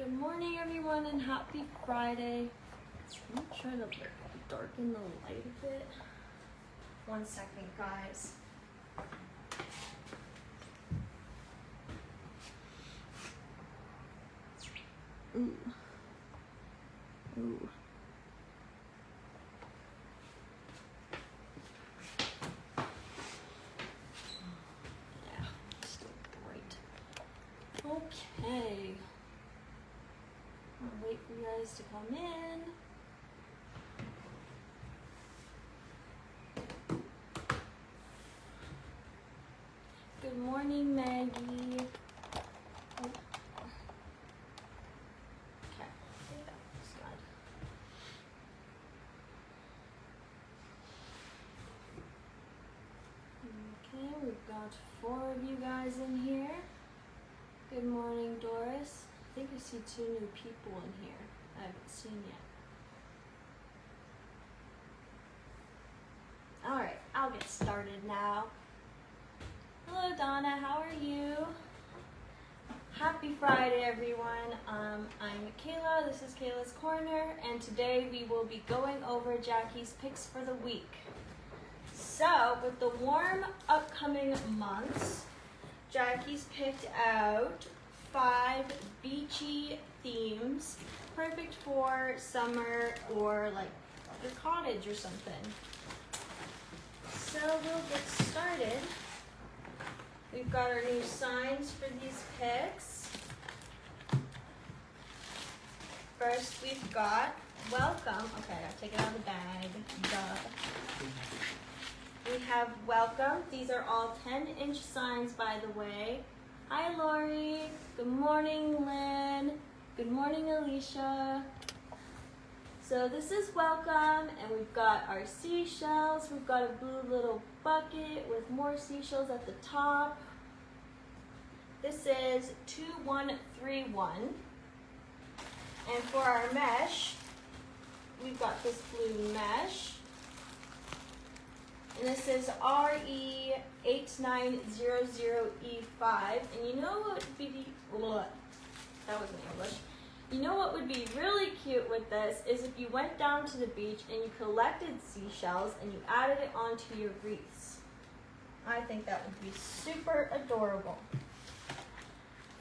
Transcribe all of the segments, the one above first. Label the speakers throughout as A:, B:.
A: Good morning, everyone, and happy Friday. I'm gonna try to darken the light a bit. 1 second, guys. Ooh. Ooh. Yeah, still bright. Okay. I'll wait for you guys to come in. Good morning, Maggie. Oh. Okay, I think that looks good. Okay, we've got 4 of you guys in here. Good morning, Doris. I think I see 2 new people in here I haven't seen yet. Alright, I'll get started now. Hello, Donna, how are you? Happy Friday, everyone. I'm Kayla, this is Kaylas Korner, and today we will be going over Jackie's picks for the week. So, with the warm upcoming months, Jackie's picked out 5 beachy themes, perfect for summer or like your cottage or something. So we'll get started. We've got our new signs for these picks. First we've got welcome. Okay, I gotta take it out of the bag. Duh. We have welcome. These are all 10-inch signs, by the way. Hi, Lori. Good morning, Lynn. Good morning, Alicia. So this is welcome, and we've got our seashells. We've got a blue little bucket with more seashells at the top. This is 2131. And for our mesh, we've got this blue mesh. And this is RE8900E5. And you know what would be, that wasn't English. You know what would be really cute with this is if you went down to the beach and you collected seashells and you added it onto your wreaths. I think that would be super adorable.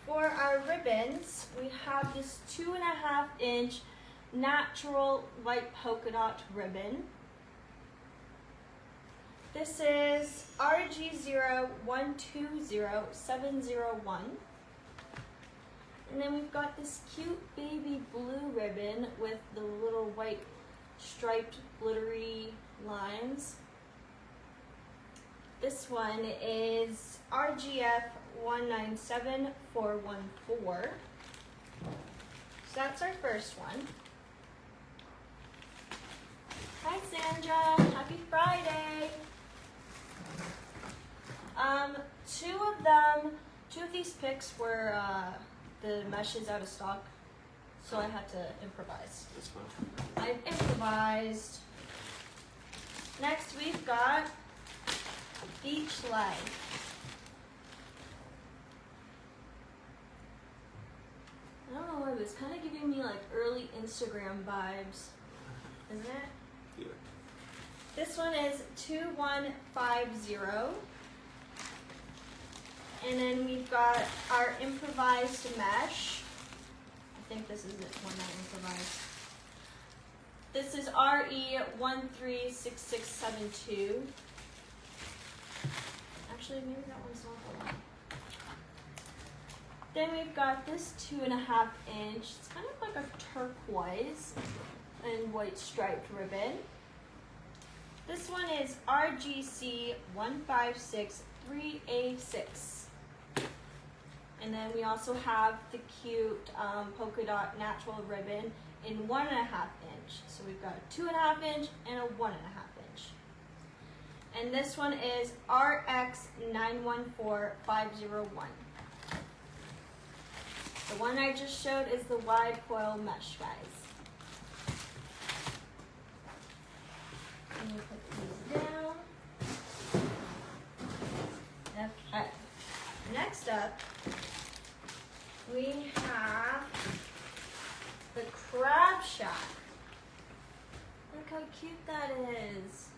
A: For our ribbons, we have this 2.5-inch natural white polka dot ribbon. This is RG0120701. And then we've got this cute baby blue ribbon with the little white striped glittery lines. This one is RGF197414. So that's our first one. Hi Sandra, happy Friday. Two of these picks were the mesh is out of stock, so I had to improvise.
B: That's fine.
A: I've improvised. Next we've got beach life. I don't know why, but it's kind of giving me like early Instagram vibes, isn't it?
B: Yeah.
A: This one is 2150. And then we've got our improvised mesh. I think this is it, one that improvised. This is RE136672. Actually, maybe that one's not the one. Then we've got this 2.5-inch. It's kind of like a turquoise and white striped ribbon. This one is RGC1563A6. And then we also have the cute polka dot natural ribbon in 1.5-inch. So we've got a 2.5-inch and a 1.5-inch. And this one is RX914501. The one I just showed is the wide foil mesh, guys. Let me put these down. Okay. Next up, we have Crab Shack. Look how cute that is.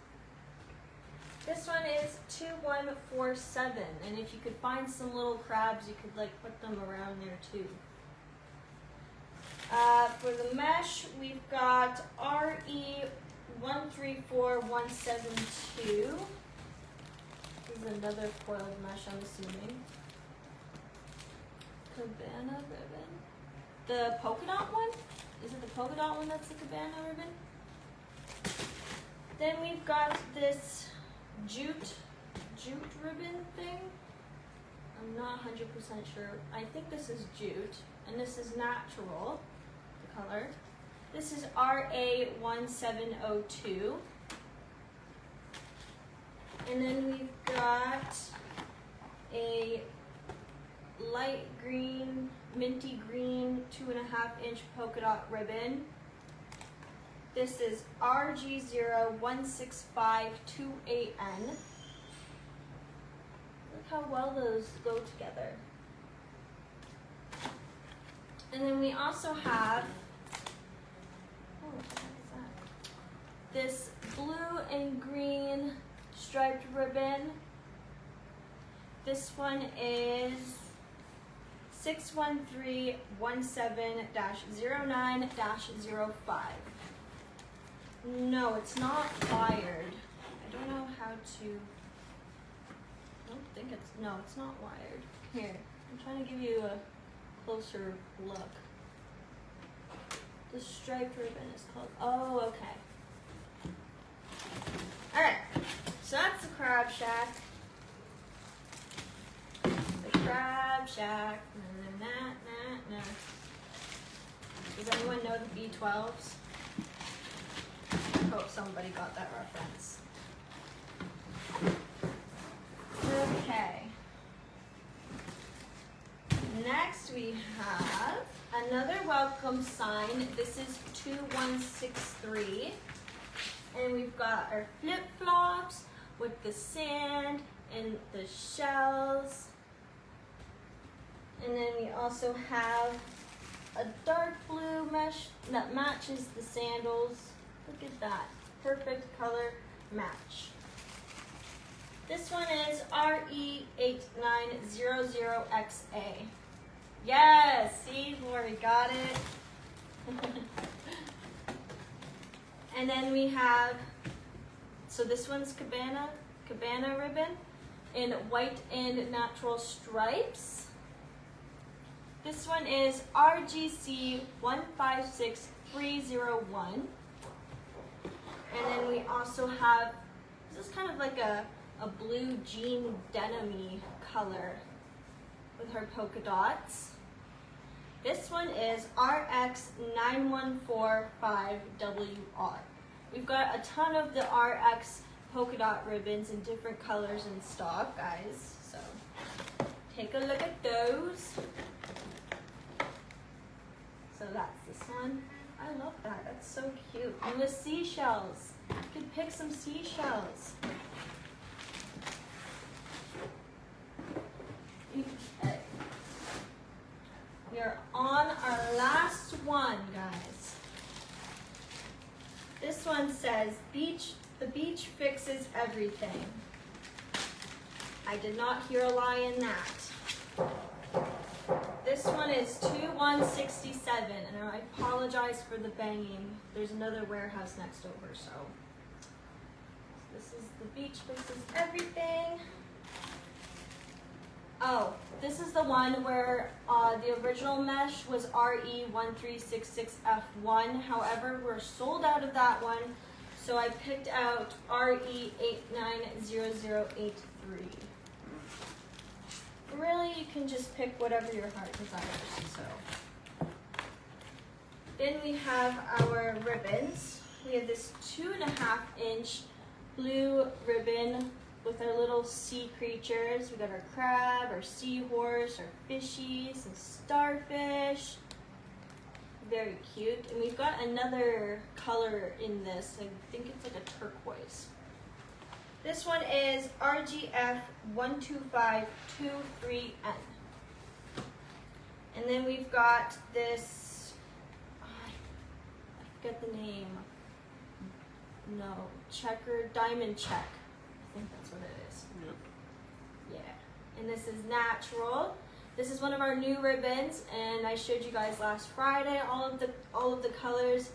A: This one is 2147, and if you could find some little crabs, you could like put them around there too. For the mesh, we've got RE134172. This is another foiled mesh, I'm assuming. Cabana ribbon. The polka dot one? Is it the polka dot one that's the cabana ribbon? Then we've got this jute ribbon thing. I'm not 100% sure. I think this is jute, and this is natural, the color. This is RA1702. And then we've got a light green, minty green, 2.5-inch polka dot ribbon. This is RG016528N. Look how well those go together. And then we also have, what is that? This blue and green striped ribbon. This one is 61317-09-05. No, it's not wired. I don't know how to, I don't think it's, no, it's not wired. Here, I'm trying to give you a closer look. The striped ribbon is called, oh, okay. All right, so that's the Crab Shack. The Crab Shack, na, na, na, na. Does anyone know the B12s? I hope somebody got that reference. Okay. Next we have another welcome sign. This is 2163. And we've got our flip-flops with the sand and the shells. And then we also have a dark blue mesh that matches the sandals. Look at that, perfect color match. This one is RE8900XA. Yes, see, Lori got it. And then we have, so this one's cabana ribbon in white and natural stripes. This one is RGC156301. And then we also have, this is kind of like a blue jean denim-y color with her polka dots. This one is RX9145WR. We've got a ton of the RX polka dot ribbons in different colors in stock, guys. So take a look at those. So that's this one. I love that, that's so cute. And the seashells, you could pick some seashells. Okay. We are on our last one, guys. This one says, the beach fixes everything. I did not hear a lie in that. This one is 2167, and I apologize for the banging. There's another warehouse next over, so. This is the beach fixes everything. Oh, this is the one where the original mesh was RE1366F1. However, we're sold out of that one, so I picked out RE890083. Really, you can just pick whatever your heart desires. So, then we have our ribbons. We have this 2.5-inch blue ribbon with our little sea creatures. We got our crab, our seahorse, our fishies, and starfish. Very cute. And we've got another color in this. I think it's like a turquoise. This one is RGF12523N. And then we've got this, forget the name. No, checker, diamond check. I think that's what it is.
B: Yep.
A: Yeah, and this is natural. This is one of our new ribbons, and I showed you guys last Friday all of the colors.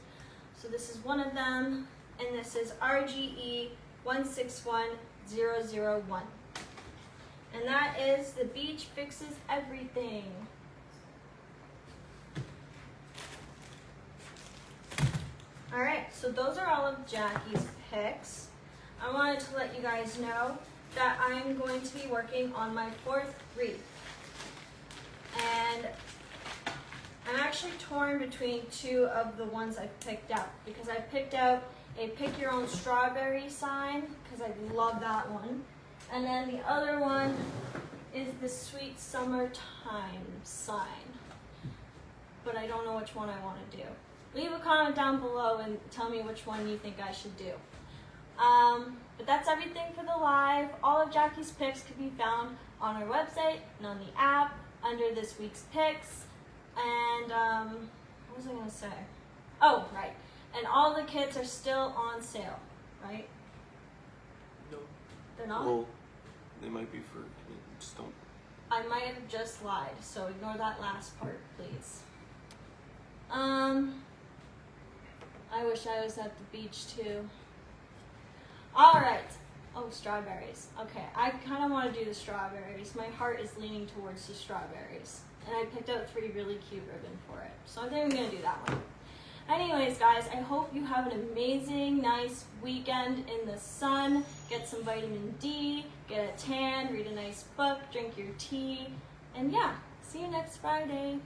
A: So this is one of them, and this is RGE 161001. And that is The Beach Fixes Everything. All right, so those are all of Jackie's picks. I wanted to let you guys know that I'm going to be working on my 4th wreath. And I'm actually torn between 2 of the ones I've picked out, because I picked out a pick your own strawberry sign, because I love that one. And then the other one is the sweet summertime sign. But I don't know which one I want to do. Leave a comment down below and tell me which one you think I should do. But that's everything for the live. All of Jackie's picks can be found on our website and on the app under this week's picks. And what was I going to say? Oh, right. And all the kits are still on sale, right?
B: No.
A: They're not?
B: Well, they might be for, just don't.
A: I might have just lied, so ignore that last part, please. I wish I was at the beach too. All right. Oh, strawberries. Okay, I kind of want to do the strawberries. My heart is leaning towards the strawberries. And I picked out 3 really cute ribbon for it. So I think I'm going to do that one. Anyways, guys, I hope you have an amazing, nice weekend in the sun. Get some vitamin D, get a tan, read a nice book, drink your tea. And yeah, see you next Friday.